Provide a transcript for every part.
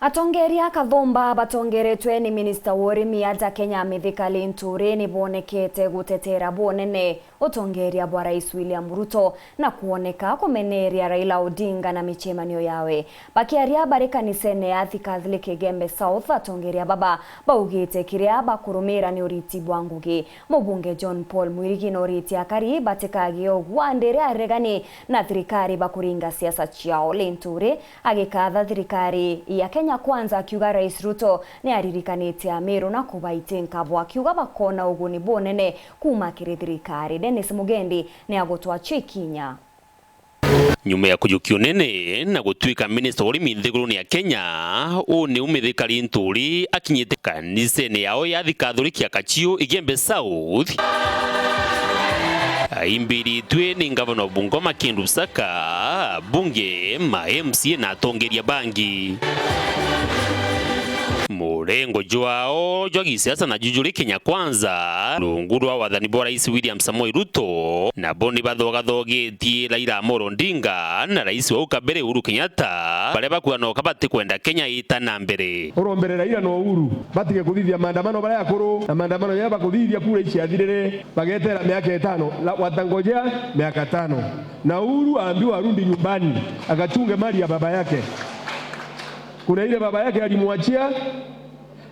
Atongeria Kathumba batongeretwe ni Minister Worimi aja Kenya Mithika Linturi ni bonekete gutetera bonene utongeria bwa Rais William Ruto na kuoneka kumeneria Raila Odinga na michemanio yawe. Bakiaria bari kanisene ya Catholic Gembe South atongeria baba baugite kiria bakurumira ni uriti bwa Ngugi. Mubunge John Paul Mwirigi no uriti akari batekagio gwandere aregani na thirikari bakuringa siasa ciao. Linturi agikatha thirikari ya Kenya kwanza akiuga Rais Ruto ni aririkanite Ameru na kubaite nkabwa akiuga bakona uguni bonene kuma kiri thirikari. Dennis Mugendi ni agotwa Chikinya. Nyuma ya kujukio nene na gutwika Minister Worimi nthiguru ya Kenya ni Mithika Linturi akinyite kanisene yao ya Catholic ya Kachio Igembe South. Aimbiri twe ni Governor Bungoma Kindu Saka, bunge ma MCA na atongeria bangi. Murengo jwao jwagi siasa na jujuri Kenya kwanza lunguru wa wathani bwa Rais William Samoei Ruto na boni bathogathogetie Raila Amolo Odinga na Rais wa ukabere Uhuru Kenyatta bare bakwanoka bati kwenda Kenya itana mbere urombere Raila no Uhuru batige kuthithia maandamano bare yakuru na maandamano yaba kuthithia kura ici athirire bagetera miaka 5 watangojea miaka 5 na Uhuru aambiwa arudi nyumbani akachunge mali ya baba yake. Kuna ile baba yake alimwachia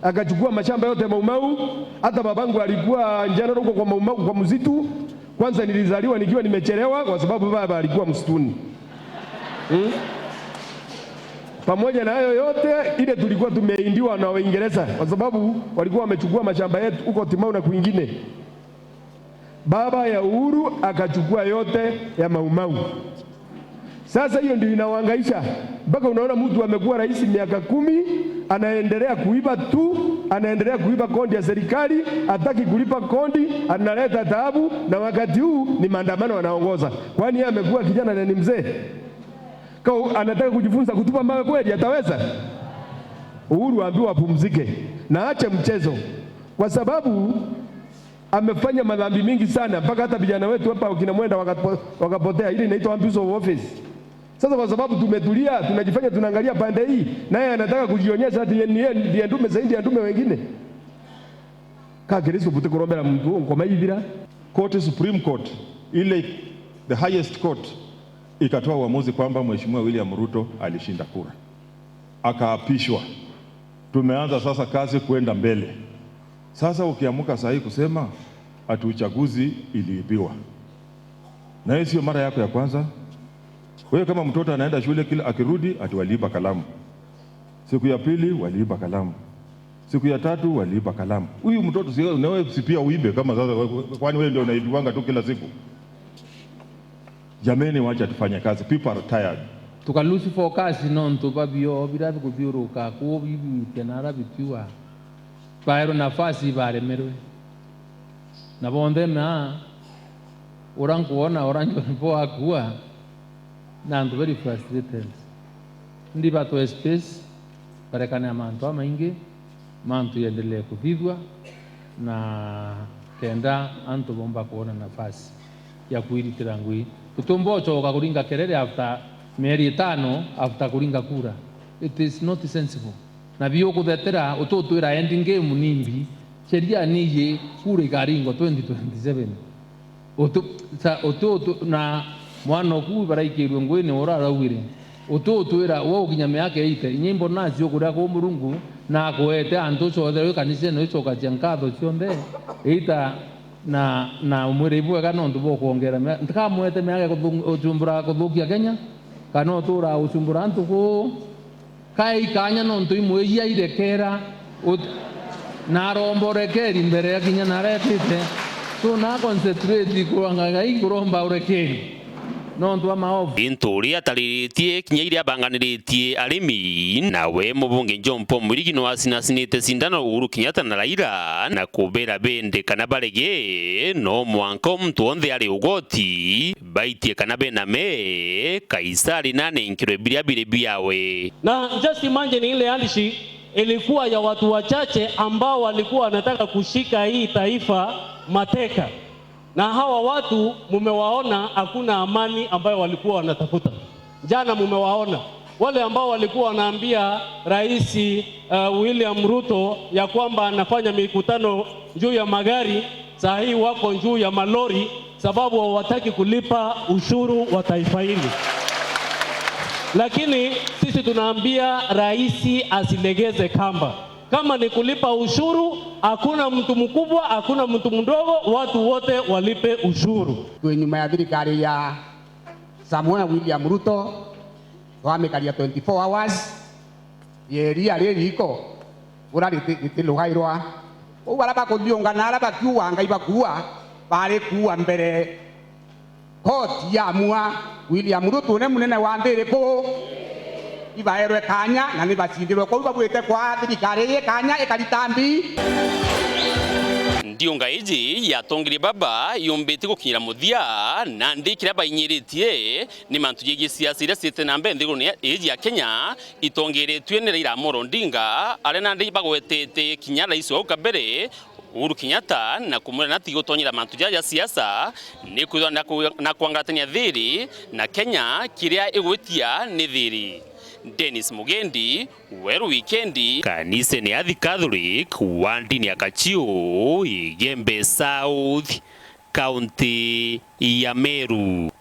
akachukua mashamba yote Maumau. Hata babangu alikuwa njana huko kwa Maumau kwa msitu. Kwanza nilizaliwa nikiwa nimechelewa kwa sababu baba alikuwa msituni. Pamoja na hayo yote ile tulikuwa tumeindiwa na Waingereza kwa sababu walikuwa wamechukua mashamba yetu huko Timau na kwingine. Baba ya Uhuru akachukua yote ya Maumau. Sasa hiyo ndio inawahangaisha. Mpaka unaona mtu amekuwa rais miaka 10 anaendelea kuiba tu, anaendelea kuiba kondi ya serikali, hataki kulipa kondi, analeta taabu na wakati huu ni maandamano anaongoza. Kwani yeye amekuwa kijana na ni mzee? Kwa anataka kujifunza kutupa mawe kweli ataweza? Uhuru ambiwa apumzike na ache mchezo. Kwa sababu amefanya madhambi mingi sana mpaka hata vijana wetu hapa wakina Mwenda wakapotea. Ile inaitwa abuse of office. Sasa kwa sababu tumetulia tunajifanya tunaangalia pande hii naye anataka kujionyesha ati yeye ndiye ndume zaidi ya ndume wengine. Kagereso bute kurombera mtu ngoma hivira. Court Supreme Court ile the highest court ikatoa uamuzi kwamba Mheshimiwa William Ruto alishinda kura. Akaapishwa. Tumeanza sasa kazi kwenda mbele. Sasa ukiamuka sahi kusema ati uchaguzi iliibiwa. Na hiyo sio mara yako ya kwanza. Wewe kama mtoto anaenda shule kila akirudi ati waliiba kalamu. Siku ya pili waliiba kalamu. Siku ya tatu waliiba kalamu. Huyu mtoto sio na wewe pia uibe kama sasa kwani wewe ndio unaibiwanga tu kila siku. Jameni wacha tufanye kazi. People are tired. Tukalusi focus nonto babio birabi kubiuruka ko bibi tenara bitiwa. Bairo nafasi baremerwe. Na bonde na orankuona oranjo nipo akua. Na I'm very frustrated. Ndi bato space parekana manto maingi manto yaendelee kuvivwa na kenda anto bomba kuona nafasi ya kuiritira ngui utumbo choka kuringa kerere after mieri 5 after kuringa kura. It is not sensible. Na biyo kudetera utotwira ending game nimbi sheria niye kura ikaringo 2027 oto na mwana ku baraikirwe ngwene orarawire utotwira wo ukinyame yake ite nyimbo nacio kuria ko Murungu na kuete antu cothe kanise no icoka ciankatho cionde ita na umuribu kana ndu bo kuongera ntakamwete miaka kujumbura kuthukia Kenya kana utura ujumbura antu ko kai kanya no ntu imwe ya irekera na romborekeri mbere ya kinya na retite so na concentrate kuanga kuromba urekeri nondu wa maovu. Linturi atariritie kinya iria banganiritie arimi nawe mubunge John Paul Mwirigi no asinasinite sindano Uhuru Kenyatta na Raila na kubera bende kana barege no mwanko mtu onthe ari ugoti baitie kana bename kaisari nane nkiro biriabire biawe. Na just imagine ile alishi ilikuwa ya watu wachache ambao walikuwa wanataka kushika hii taifa mateka. Na hawa watu mumewaona hakuna amani ambayo walikuwa wanatafuta. Jana mumewaona Wale ambao walikuwa wanaambia Rais William Ruto ya kwamba anafanya mikutano juu ya magari, saa hii wako juu ya malori sababu hawataki kulipa ushuru wa taifa hili. Lakini sisi tunaambia rais asilegeze kamba. Kama ni kulipa ushuru, hakuna mtu mkubwa, hakuna mtu mdogo, watu wote walipe ushuru. Nyuma ya thirikari ya Samuel William Ruto twamikaria 24 hours yeria ririko uraritilugairwa ugu araba kuthiungana araba kiuga ngai bakua bari kuwa mbere koti ya mua William Ruto ne munene wa ndiriko ibaerwe kanya na nibacindirwe kwa babwite kwa thirikari kanya ikaritambi. Ndiunga iji yatongire baba yumbite gukinyira muthia na ndikira bayinyiritie ni mantu yegi siasa ira site na mbende gone iji ya Kenya itongeretwe ni Raila Amolo Odinga arena ndi bagwetete kinyara iso ukabere Uhuru Kenyatta na kumura na tigo tonyira mantu ya siasa ni kuzo na kuangatania thiri na Kenya kiria igwitia ni thiri. Dennis Mugendi, Weru Wikendi, kanisa ni Athi Catholic, wandini ya Kachio, Igembe South, County ya Meru.